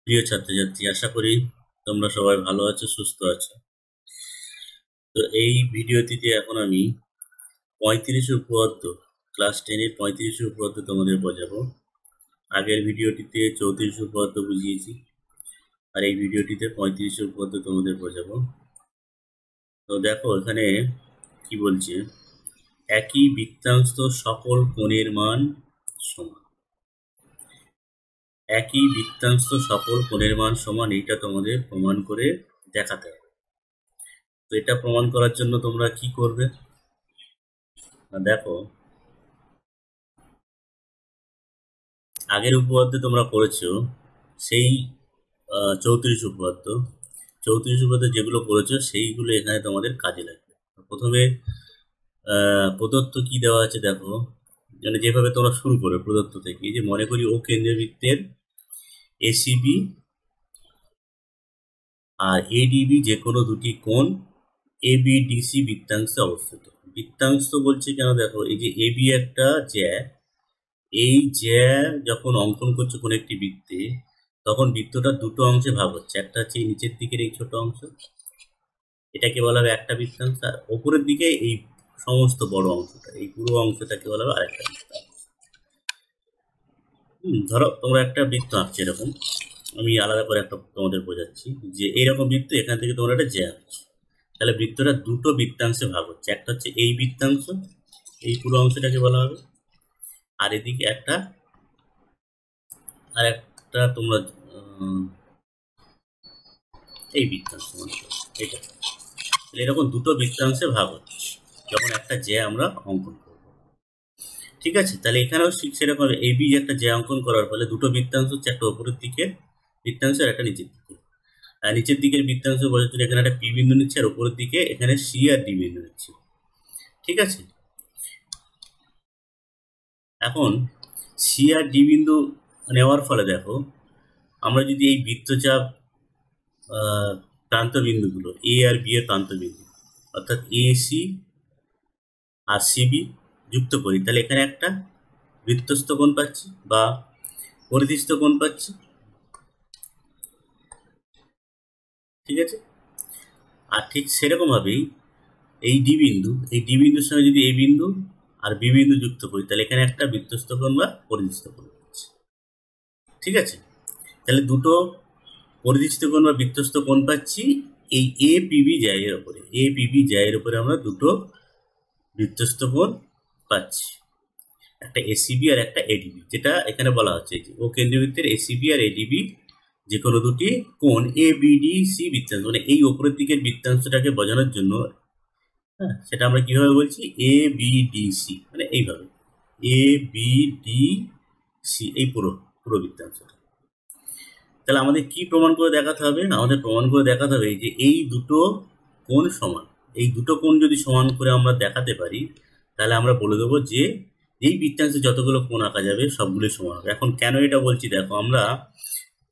প্রিয় ছাত্রছাত্রী, আশা করি তোমরা সবাই ভালো আছো, সুস্থ আছো। তো এই ভিডিওটিতে এখন আমি 35 উপপাদ্য, ক্লাস 10-এর 35 উপপাদ্য তোমাদের বোঝাবো। আগের ভিডিওটিতে 34 উপপাদ্য বুঝিয়েছি, আর এই ভিডিওটিতে 35 উপপাদ্য তোমাদের বোঝাবো। তো দেখো এখানে কি বলছে, একই বৃত্তাংশ সকল কোণের মান সমান। একই বৃত্তাংশ সকল কোণের মান সমান, এটা তোমাদের প্রমাণ করে দেখাতে হবে। তো এটা প্রমাণ করার জন্য তোমরা কি করবে, দেখো আগের উপপাদ্য তোমরা করেছো, সেই 34 উপপাদ্য 34 উপপাদ্য যেগুলো করেছো সেইগুলো এখানে তোমাদের কাজে লাগবে। প্রথমে প্রদত্ত কি দেওয়া আছে দেখো, মানে যেভাবে তোমরা শুরু করো প্রদত্ত থেকে, যে মনে করি ও কেন্দ্রীয় বৃত্তের এসিবি আর এডিবি যে কোনো দুটি কোণ এবিডিসি বৃত্তাংশে অবস্থিত। বৃত্তাংশ বলছে কেন, দেখো এই যে এবি একটা জ্যা, এই জ্যা যখন অঙ্কন করছে কোন একটি বৃত্তে, তখন বৃত্তটা দুটো অংশে ভাগ হচ্ছে। একটা হচ্ছে এই নিচের দিকের এই ছোট অংশ, এটাকে বলা হবে একটা বৃত্তাংশ, আর ওপরের দিকে এই সমস্ত বড় অংশটা, এই পুরো অংশটাকে বলা হবে আরেকটা বৃত্তাংশ। ধরো তোমরা একটা বৃত্ত আঁকছো এরকম, আমি আলাদা করে একটা তোমাদের বোঝাচ্ছি, যে এইরকম বৃত্ত, এখান থেকে তোমরা একটা জ্যা আঁকছো, তাহলে বৃত্তটা দুটো বৃত্তাংশে ভাগ হচ্ছে। একটা হচ্ছে এই বৃত্তাংশ, এই পুরো অংশটাকে বলা হবে, আর এদিকে একটা আর একটা তোমরা এই বৃত্তাংশ এটা, এরকম দুটো বৃত্তাংশে ভাগ হচ্ছে যখন একটা জ্যা আমরা অঙ্কন করব। ঠিক আছে, তাহলে এখানেও ঠিক সেরকম এবি একটা জ্যা অঙ্কন করার ফলে দুটো বৃত্তাংশ হচ্ছে, একটা উপরের দিকের বৃত্তাংশ আর একটা নিচের দিকে। আর নিচের দিকের বৃত্তাংশ বোঝার জন্য এখানে একটা পি বিন্দু নিচ্ছে, আর উপরের দিকে এখানে সি আর ডি বিন্দু নিচ্ছে। ঠিক আছে, এখন সি আর ডি বিন্দু নেওয়ার ফলে দেখো, আমরা যদি এই বৃত্তচাপ প্রান্ত বিন্দুগুলো এ আর বি এর প্রান্ত বিন্দু, অর্থাৎ এ সি আর সিবি যুক্ত করি, তাহলে এখানে একটা বৃত্তস্থ কোণ পাচ্ছি বা পরিধিস্থ কোণ পাচ্ছি। ঠিক আছে, আর ঠিক সেরকম ভাবেই এই ডি বিন্দু, এই ডি বিন্দুর সঙ্গে যদি এ বিন্দু আর বি বিন্দু যুক্ত করি, তাহলে এখানে একটা বৃত্তস্থ কোণ বা পরিধিস্থ কোণ পাচ্ছি। ঠিক আছে, তাহলে দুটো পরিধিস্থ কোণ বা বৃত্তস্থ কোণ পাচ্ছি এই এ পিবি জায়ের উপরে। এ পিবি জায়ের উপরে আমরা দুটো বৃত্তস্থ কোণ পাচ্ছি, একটা এসিবি আর একটা এডিবি, যেটা এখানে বলা হচ্ছে ও কেন্দ্রীয় বৃত্তের এসিবি আর এডিবি যে কোনো দুটি কোণ এ বিডি সি বৃত্তাংশ, মানে এই উপরের দিকের বৃত্তাংশটাকে বোঝানোর জন্য, হ্যাঁ, সেটা আমরা কিভাবে বলছি, এ বি ডি সি, মানে এইভাবে এ বি ডি সি, এই পুরো পুরো বৃত্তাংশটা। তাহলে আমাদের কি প্রমাণ করে দেখাতে হবে, আমাদের প্রমাণ করে দেখাতে হবে যে এই দুটো কোণ সমান। এই দুটো কোণ যদি সমান করে আমরা দেখাতে পারি, তাহলে আমরা বলে দেবো যে এই বৃত্তাংশে যতগুলো কোণ আঁকা যাবে সবগুলোই সমান হবে। এখন কেন এটা বলছি দেখো,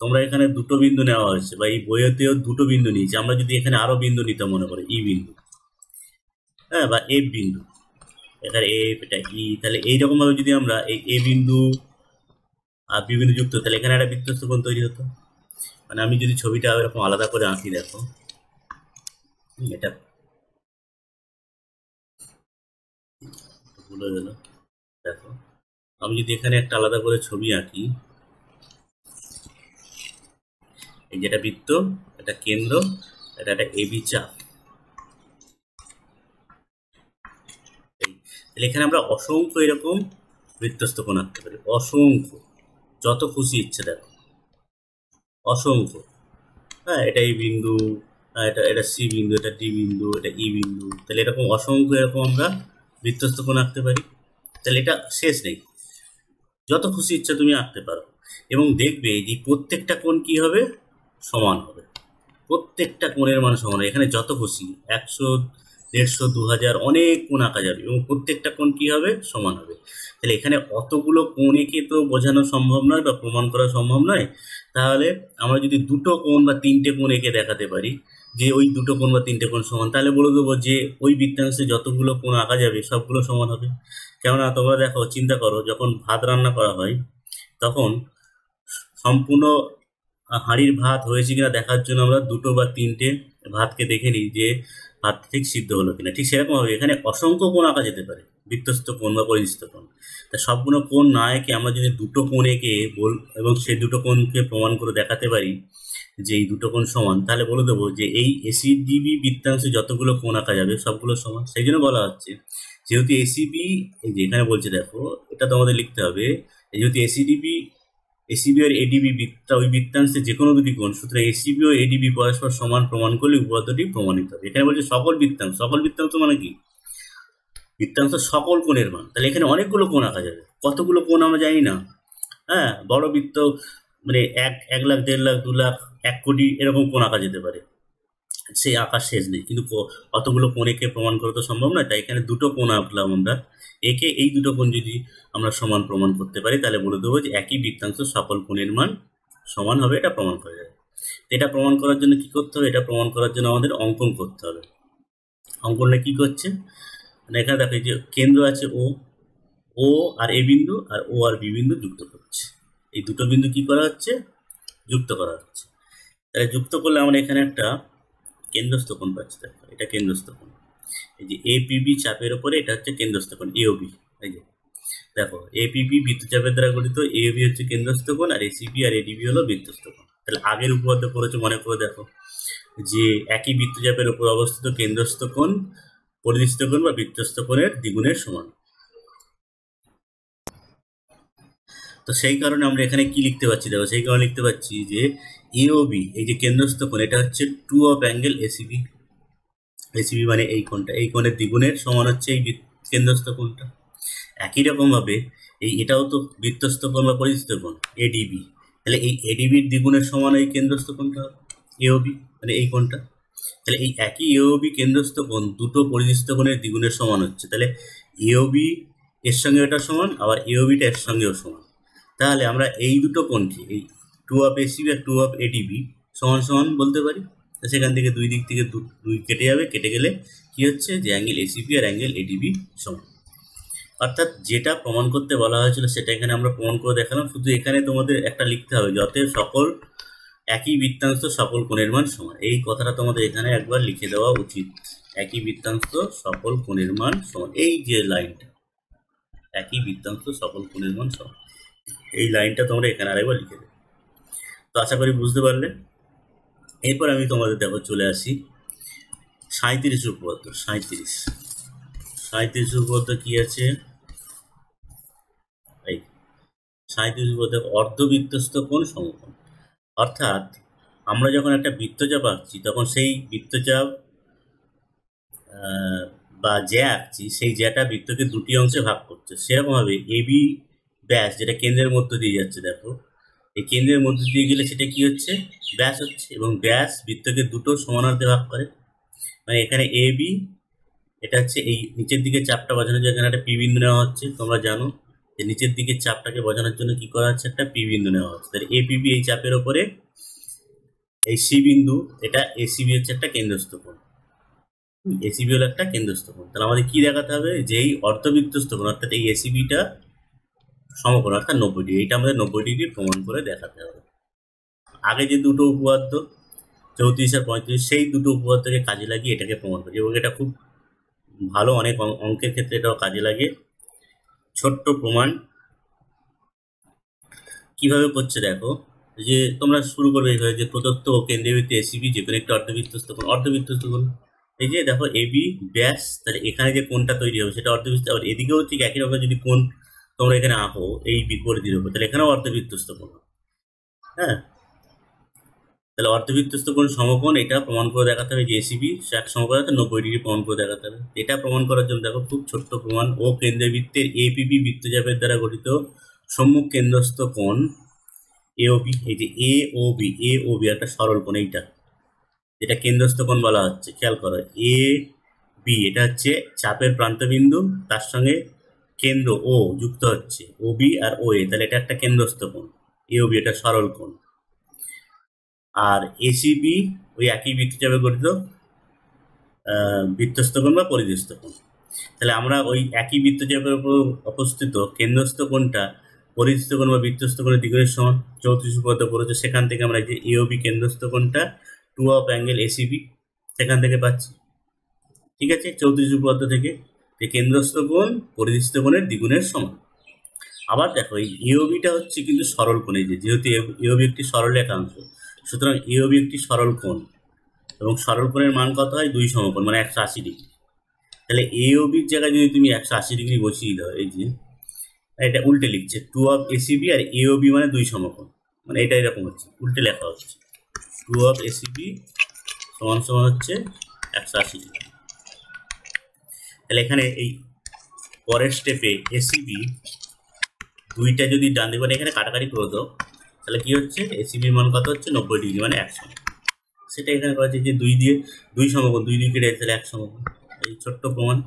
তোমরা এখানে দুটো বিন্দু নেওয়া হয়েছে, বা এই বইয়েতেও দুটো বিন্দু নিয়েছে। আমরা যদি এখানে আরো বিন্দু নিতে মনে করি, ই বিন্দু, হ্যাঁ, বা এফ বিন্দু, এখানে এফ, এটা ই, তাহলে এইরকম ভাবে যদি আমরা এই এ বিন্দু আর বি বিন্দু যুক্ত, তাহলে এখানে একটা বৃত্তস্থ কোণ তৈরি হতো। মানে আমি যদি ছবিটা এরকম আলাদা করে আঁকি, দেখো এটা ভুল হয়ে গেল। দেখো আমি যদি এখানে একটা আলাদা করে ছবি আঁকি, এই যেটা বৃত্ত, এটা কেন্দ্র, এটা একটা এবি চাপ, তাহলে এখানে আমরা অসংখ্য এরকম বৃত্তস্থ কোণ আঁকতে পারি, অসংখ্য, যত খুশি ইচ্ছে দেখো, অসংখ্য। হ্যাঁ, এটা এই বিন্দু, এটা এটা সি বিন্দু, এটা ডি বিন্দু, এটা ই বিন্দু, তাহলে এরকম অসংখ্য এরকম আমরা বৃত্তস্থ কোণ আঁকতে পারি। তাহলে এটা শেষ নেই, যত খুশি ইচ্ছা তুমি আঁকতে পারো, এবং দেখবে যে প্রত্যেকটা কোণ কি হবে, সমান হবে। প্রত্যেকটা কোণের মান সমান হবে, এখানে যত খুশি 100, 150, 2000 অনেক কোণ আঁকা যাবে, এবং প্রত্যেকটা কোণ কি হবে, সমান হবে। তাহলে এখানে অতগুলো কোণ এঁকে তো বোঝানো সম্ভব নয় বা প্রমাণ করা সম্ভব নয়। তাহলে আমরা যদি দুটো কোণ বা তিনটে কোণ এঁকে দেখাতে পারি যে ওই দুটো কোণ বা তিনটে কোণ সমান, তাহলে বলে দেবো যে ওই বৃত্তাংশে যতগুলো কোণ আঁকা যাবে সবগুলো সমান হবে। কেননা তোমরা দেখো, চিন্তা করো, যখন ভাত রান্না করা হয় তখন সম্পূর্ণ হাঁড়ির ভাত হয়েছে কিনা দেখার জন্য আমরা দুটো বা তিনটে ভাতকে দেখে নিই যে ভাত ঠিক সিদ্ধ হলো কিনা। ঠিক সেরকম ভাবে এখানে অসংখ্য কোণ আঁকা যেতে পারে, বৃত্তস্থ কোণ বা পরিস্থ কোণ। তা সবগুলো কোণ না এঁকে আমরা যদি দুটো কোণ এঁকে এবং সেই দুটো কোণকে প্রমাণ করে দেখাতে পারি যে এই দুটো কোণ সমান, তাহলে বলে দেবো যে এই এসিডিবি বৃত্তাংশে যতগুলো কোণ আঁকা যাবে সবগুলো সমান। সেই জন্য বলা হচ্ছে যেহেতু এসিবি, এই যে এখানে বলছে দেখো, এটা তোমাদের লিখতে হবে, যেহেতু এসিবি আর এডিবি ওই বৃত্তাংশে যে কোনো দুটি কোণ, সুতরাং এসিবি ও এডিবি পরস্পর সমান প্রমাণ করলে উপপাদ্যটি প্রমাণিত হবে। এখানে বলছে সকল বৃত্তাংশ মানে কি? বৃত্তাংশ সকল কোণের মান। তাহলে এখানে অনেকগুলো কোণ আঁকা যাবে। কতগুলো কোণ আমরা জানি না। হ্যাঁ, বড় বৃত্ত মানে 1 লাখ, 1.5 লাখ, 2 লাখ, 1 কোটি এরকম কোণ আঁকা যেতে পারে, সেই আঁকার শেষ নেই। কিন্তু অতগুলো কোণ এঁকে প্রমাণ করা তো সম্ভব নয়, তাই এখানে দুটো কোণ আঁকলাম আমরা। একে এই দুটো কোণ যদি আমরা সমান প্রমাণ করতে পারি, তাহলে বলে দেবো যে একই বৃত্তাংশ সকল কোণের মান সমান হবে, এটা প্রমাণ করা যাবে। এটা প্রমাণ করার জন্য কি করতে হবে? এটা প্রমাণ করার জন্য আমাদের অঙ্কন করতে হবে। অঙ্কনটা কি করছে? মানে এখানে দেখো যে কেন্দ্র আছে ও আর এ বিন্দু, আর ও আর বি বিন্দু যুক্ত করছে। এই দুটো বিন্দু কি করা হচ্ছে? যুক্ত করা হচ্ছে। তাহলে যুক্ত করলে আমরা এখানে একটা কেন্দ্রস্থ কোণ পাচ্ছি। দেখো, এটা কেন্দ্রস্থ কোণ। এই যে এপিবি চাপের উপরে এটা হচ্ছে কেন্দ্রস্থ কোণ এওবি। এই যে দেখো, এপিবি বৃত্তচাপের দ্বারা গঠিত, এওবি হচ্ছে কেন্দ্রস্থ কোণ, আর এসিবি আর এডিবি হলো বৃত্তস্থ কোণ। তাহলে আগের উপপাদ্য পড়েছে, মনে করে দেখো যে একই বৃত্তচাপের উপর অবস্থিত কেন্দ্রস্থ কোণ পরিদৃষ্ট কোণ বা বৃত্তস্থ কোণের দ্বিগুণের সমান। তো সেই কারণে আমরা এখানে কি লিখতে পাচ্ছি? দেখো, সেই কারণে লিখতে পাচ্ছি যে এওবি, এই যে কেন্দ্রস্থ কোণ, এটা হচ্ছে 2 অফ অ্যাঙ্গেল এসিবি। এসিবি মানে এই কোণটা, এই কোণের দ্বিগুণের সমান হচ্ছে এই কেন্দ্রস্থ কোণটা। একই রকমভাবে এটাও তো বৃত্তস্থ কোণ বা পরিস্থ কোণ এডিবি। তাহলে এই এডিবির দ্বিগুণের সমান এই কেন্দ্রস্থ কোণটা এওবি, মানে এই কোণটা। তাহলে এই একই এওবি কেন্দ্রস্থ কোণ দুটো পরিস্থ কোণের দ্বিগুণের সমান হচ্ছে। তাহলে এওবি এর সঙ্গে এটা সমান, আবার এওবিটা এর সঙ্গেও সমান। তাহলে আমরা এই দুটো কোণকে, এই 2 অফ এসিবি আর 2 অফ এডিবি সমান সমান বলতে পারি। সেখান থেকে দুই দিক থেকে দুই কেটে যাবে, কেটে গেলে কি হচ্ছে যে অ্যাঙ্গেল এসিবি আর অ্যাঙ্গেল এডিবি সমান। অর্থাৎ যেটা প্রমাণ করতে বলা হয়েছিল সেটা এখানে আমরা প্রমাণ করে দেখালাম। শুধু এখানে তোমাদের একটা লিখতে হবে, যাতে সকল একই বৃত্তাংশ সকল কোণের মান সমান। এই কথাটা তোমাদের এখানে একবার লিখে দেওয়া উচিত। একই বৃত্তাংশ সকল কোণের মান সমান, এই যে লাইনটা, একই বৃত্তাংশ সকল কোণের মান সমান, এই লাইনটা তোমরা এখানে আরেকবার লিখে দেবে। তো আশা করি বুঝতে পারলে। এরপর আমি তোমাদের দেখো চলে আসি 37 উপপাদ্য। 37 উপপাদ্য কি আছে? এই 37 উপপাদ্য অর্ধবৃত্তস্থ কোণ সমকোণ। অর্থাৎ আমরা যখন একটা বৃত্তচাপ আঁকছি, তখন সেই বৃত্তচাপ বা জ্যা আঁকছি, সেই জ্যাটা বৃত্তকে দুটি অংশে ভাগ করছে। সেরকমভাবে এবি ব্যাস, যেটা কেন্দ্রের মধ্য দিয়ে যাচ্ছে, দেখো এই কেন্দ্রের মধ্য দিয়ে গেলে সেটা কি হচ্ছে? ব্যাস হচ্ছে। এবং ব্যাস বৃত্তকে দুটো সমানার্ধে ভাগ করে। মানে এখানে এ বি, এটা হচ্ছে এই নিচের দিকে চাপটা বোঝানোর জন্য এখানে একটা পি বিন্দু নেওয়া হচ্ছে। তোমরা জানো যে নিচের দিকে চাপটাকে বোঝানোর জন্য কি করা হচ্ছে? একটা পি বিন্দু নেওয়া হচ্ছে। তাহলে এপিবি এই চাপের ওপরে এই সি বিন্দু, এটা এসিবি হচ্ছে একটা কেন্দ্রস্থ কোণ। এসিবি হলো একটা কেন্দ্রস্থ কোণ। তাহলে আমাদের কি দেখাতে হবে? যে এই অর্ধবৃত্তস্থ কোণ, অর্থাৎ এই এসিবিটা সমকোণ, অর্থাৎ 90 ডিগ্রি। এইটা আমাদের 90 ডিগ্রি প্রমাণ করে দেখাতে হবে। আগে যে দুটো উপপাদ্য 34 আর 35, সেই দুটো উপপাদ্যকে কাজে লাগিয়ে এটাকে প্রমাণ করি, এবং এটা খুব ভালো, অনেক অঙ্কের ক্ষেত্রে এটাও কাজে লাগে। ছোট্ট প্রমাণ কিভাবে করছে দেখো, যে তোমরা শুরু করবে এইভাবে যে প্রদত্ত কেন্দ্রীয় বৃত্ত এসিবি যে কোনো একটা অর্ধবৃত্তস্থ কোণ। এই যে দেখো এবি ব্যাস, তাহলে এখানে যে কোণটা তৈরি হবে সেটা অর্ধবৃত্ত। আবার এদিকেও ঠিক একই রকম যদি কোণ তোমরা এখানে আঁকো এই পরিধির উপর, তাহলে এখানেও অর্ধবৃত্তস্থ কোণ। হ্যাঁ, তাহলে অর্ধবৃত্তস্থ কোণ সমকোণ, এটা প্রমাণ করে দেখাতে হবে যে এসিবি এক সমকোণ, 90 ডিগ্রি প্রমাণ করে দেখাতে হবে। এটা প্রমাণ করার জন্য দেখো খুব ছোট্ট প্রমাণ, ও কেন্দ্রের বৃত্তের এপিবি বৃত্তচাপের দ্বারা গঠিত সম্মুখ কেন্দ্রস্থ কোণ এওবি। এই যে এওবি একটা সরল কোণ, এইটা যেটা কেন্দ্রস্থ কোণ বলা হচ্ছে। খেয়াল করো, এ বি এটা হচ্ছে চাপের প্রান্তবিন্দু, তার সঙ্গে কেন্দ্র ও যুক্ত হচ্ছে, ও বি আর ও এ, তাহলে এটা একটা কেন্দ্রস্থ কোণ এওবি, এটা সরল কোণ। আর এসিবি ওই একই বৃত্তচাপে গঠিত বৃত্তস্থ কোণ বা পরিদৃষ্ট কোণ। তাহলে আমরা ওই একই বৃত্তচাপের উপর অবস্থিত কেন্দ্রস্থ কোণটা পরিস্থিত কোণ বা বৃত্তস্থ কোণের দ্বিগুণের সমান। 34 উপপাদ্য পড়েছে, সেখান থেকে আমরা যে এওবি কেন্দ্রস্থ কোণটা 2 অফ অ্যাঙ্গেল এসিবি সেখান থেকে পাচ্ছি। ঠিক আছে, 34 উপপাদ্য থেকে যে কেন্দ্রস্থ কোণ পরিস্থিত কোণের দ্বিগুণের সমান। আবার দেখো এই এওবিটা হচ্ছে কিন্তু সরল কোণ, এই যেহেতু এওবি একটি সরল রেখাংশ, সুতরাং এওবি একটি সরল কোণ এবং সরল কোণের মান কত হয় 2 সমকোণ মানে 180 ডিগ্রি। তাহলে এওবির জায়গায় যদি তুমি 180 ডিগ্রি বসিয়ে দাও, এই যে এটা উল্টে লিখছে 2 অফ এসিবি আর এওবি মানে 2 সমকোণ, মানে এটা এরকম হচ্ছে, উল্টে লেখা হচ্ছে 2 অফ এসিবি সমান সমান হচ্ছে 180 ডিগ্রি। তাহলে এখানে এই পরের স্টেপে এসিবি দুইটা যদি ডান দিকে এখানে কাটাকাটি করে দাও, তাহলে কি হচ্ছে এসিবির মান কত হচ্ছে 90 ডিগ্রি মানে 100। সেটা এখানে করা হচ্ছে যে 2 দিয়ে 2 সমকোণ, 2 দিয়ে কেটে তাহলে 1 সমকোণ, এই ছোট্ট প্রমাণ।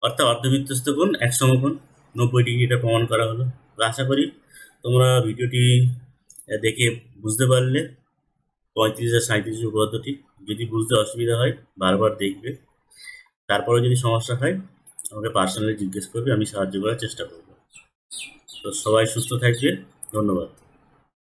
অর্থাৎ অর্ধবৃত্তস্থ কোণ 1 সমকোণ 90 ডিগ্রি, এটা প্রমাণ করা হলো। আশা করি তোমরা ভিডিওটি দেখে বুঝতে পারলে 35 আর 37 উপপাদ্যটি। যদি বুঝতে অসুবিধা হয় বারবার দেখবে, তারপরে যদি সমস্যা হয় আমাকে পার্সোনালি জিজ্ঞেস করবে, আমি সাহায্য করার চেষ্টা করব। তো সবাই সুস্থ থাকবে, ধন্যবাদ।